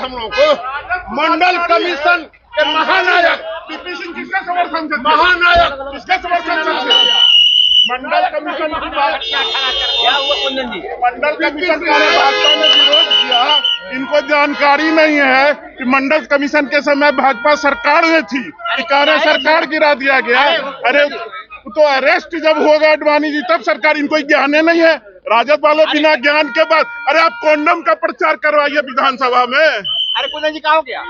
हम लोगों को मंडल कमीशन के महानायक पीपी सिंह किसके समर्थन से, महानायक किसके समर्थन से मंडल कमीशन की बात क्या हुआ कुंदन जी? मंडल कमीशन का भाजपा ने विरोध किया। इनको जानकारी नहीं है कि मंडल कमीशन के समय भाजपा सरकार में थी, सरकार गिरा दिया गया। अरे तो अरेस्ट जब होगा अडवाणी जी तब सरकार, इनको ज्ञान नहीं है। राजद वाले बिना ज्ञान के बाद, अरे आप कॉन्डम का प्रचार करवाइए विधानसभा में। अरे कुंदन जी कहा हो गया?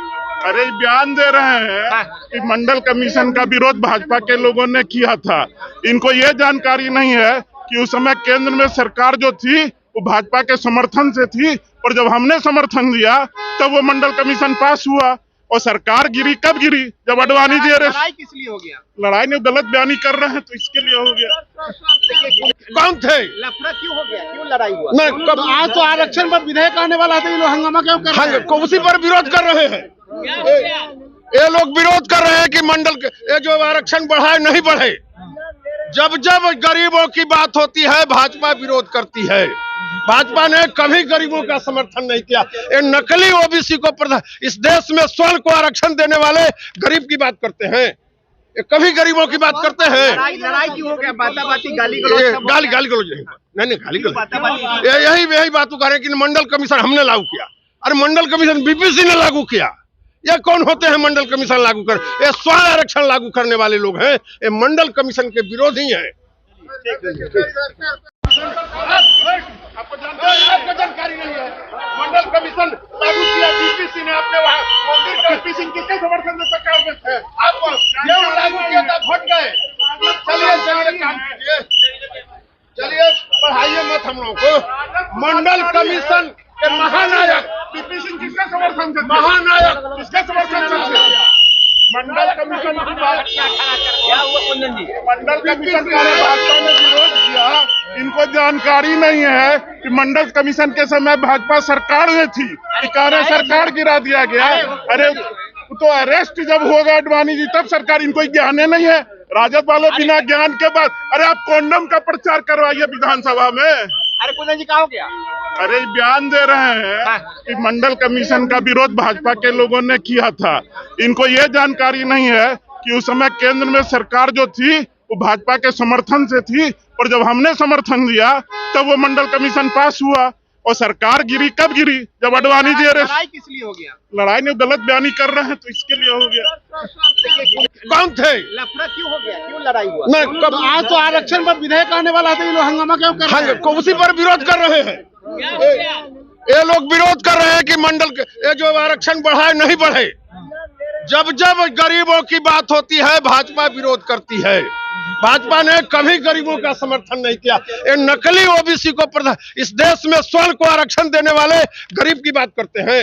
अरे बयान दे रहे हैं कि मंडल कमीशन का विरोध भाजपा के लोगों ने किया था। इनको ये जानकारी नहीं है कि उस समय केंद्र में सरकार जो थी वो भाजपा के समर्थन से थी, और जब हमने समर्थन दिया तब वो मंडल कमीशन पास हुआ। और सरकार गिरी कब गिरी? जब अडवाणी जी अरेस्ट। लड़ाई किस लिए हो गया? लड़ाई ने गलत बयानी कर रहे हैं तो इसके लिए हो गया। कौन थे? लफड़ा क्यों हो गया? क्यों लड़ाई हुआ? नहीं, कब आज तो आरक्षण पर विधेयक आने वाला था, ये लोग हंगामा क्यों कर रहे हैं? उसी पर विरोध कर रहे हैं। ये लोग विरोध कर रहे हैं कि मंडल ये जो आरक्षण बढ़ाए नहीं बढ़े। जब जब गरीबों की बात होती है भाजपा विरोध करती है। भाजपा ने कभी गरीबों का समर्थन नहीं किया। ये नकली ओबीसी को इस देश में स्वर्ण को आरक्षण देने वाले गरीब की बात करते हैं, ये कभी गरीबों की बात करते हैं। लड़ाई क्यों हो गया? बाताबाती गाली गाली गलौज नहीं गाली गलौज यही बात कर रहे हैं कि मंडल कमीशन हमने लागू किया। अरे मंडल कमीशन बीपीसी ने लागू किया। ये कौन होते हैं मंडल कमीशन लागू कर? ये स्वर्ण आरक्षण लागू करने वाले लोग हैं। ये मंडल कमीशन के विरोधी हैं। आपको जानकारी नहीं है? मंडल कमीशन लागू किया बीपीसी ने। आपने वहाँ मंदिर पीपी सिंह किसके समर्थन से सरकार में थे? आपको लागू किया था, घट गए। चलिए काम कीजिए, चलिए पढ़ाइए मत हम लोगों को। मंडल कमीशन के महानायक पीपी सिंह किसके समर्थन से, महानायक किसके समर्थन से मंडल कमीशन की बात क्या हुआ कुंदन जी? मंडल कमीशन का भाजपा ने विरोध किया। इनको जानकारी नहीं है कि मंडल कमीशन के समय भाजपा सरकार में थी, सरकार गिरा दिया गया। अरे तो अरेस्ट जब होगा अडवाणी जी तब सरकार, इनको ज्ञान नहीं है। राजद वाले बिना ज्ञान के बाद, अरे आप कॉन्डम का प्रचार करवाइए विधानसभा में। अरे कुंदन जी कहा हो गया? अरे बयान दे रहे हैं कि मंडल कमीशन का विरोध भाजपा के लोगों ने किया था। इनको ये जानकारी नहीं है कि उस समय केंद्र में सरकार जो थी वो भाजपा के समर्थन से थी, और जब हमने समर्थन दिया तब वो मंडल कमीशन पास हुआ। और सरकार गिरी कब गिरी? जब अडवाणी जी अरेस्ट। लड़ाई किस लिए हो गया? लड़ाई ने गलत बयानी कर रहे हैं तो इसके लिए हो गया। कौन थे? लफड़ा क्यों हो गया? क्यों लड़ाई हुआ? नहीं, कब आज तो आरक्षण पर विधेयक आने वाला था, ये लोग हंगामा क्यों कर रहे हैं? उसी पर विरोध कर रहे हैं। ये लोग विरोध कर रहे हैं कि मंडल ये जो आरक्षण बढ़ाए नहीं बढ़े। जब जब गरीबों की बात होती है भाजपा विरोध करती है। भाजपा ने कभी गरीबों का समर्थन नहीं किया। ये नकली ओबीसी को इस देश में स्वर्ण को आरक्षण देने वाले गरीब की बात करते हैं,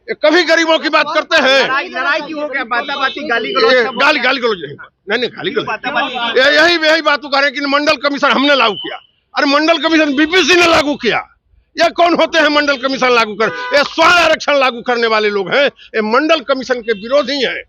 ये कभी गरीबों की बात करते हैं। लड़ाई क्यों हो गया? बाताबाती गाली गलौज नहीं गाली गलौज यही बात कर रहे हैं कि मंडल कमीशन हमने लागू किया। अरे मंडल कमीशन बीपीसी ने लागू किया। ये कौन होते हैं मंडल कमीशन लागू कर? ये स्वर्ण आरक्षण लागू करने वाले लोग हैं। ये मंडल कमीशन के विरोधी हैं।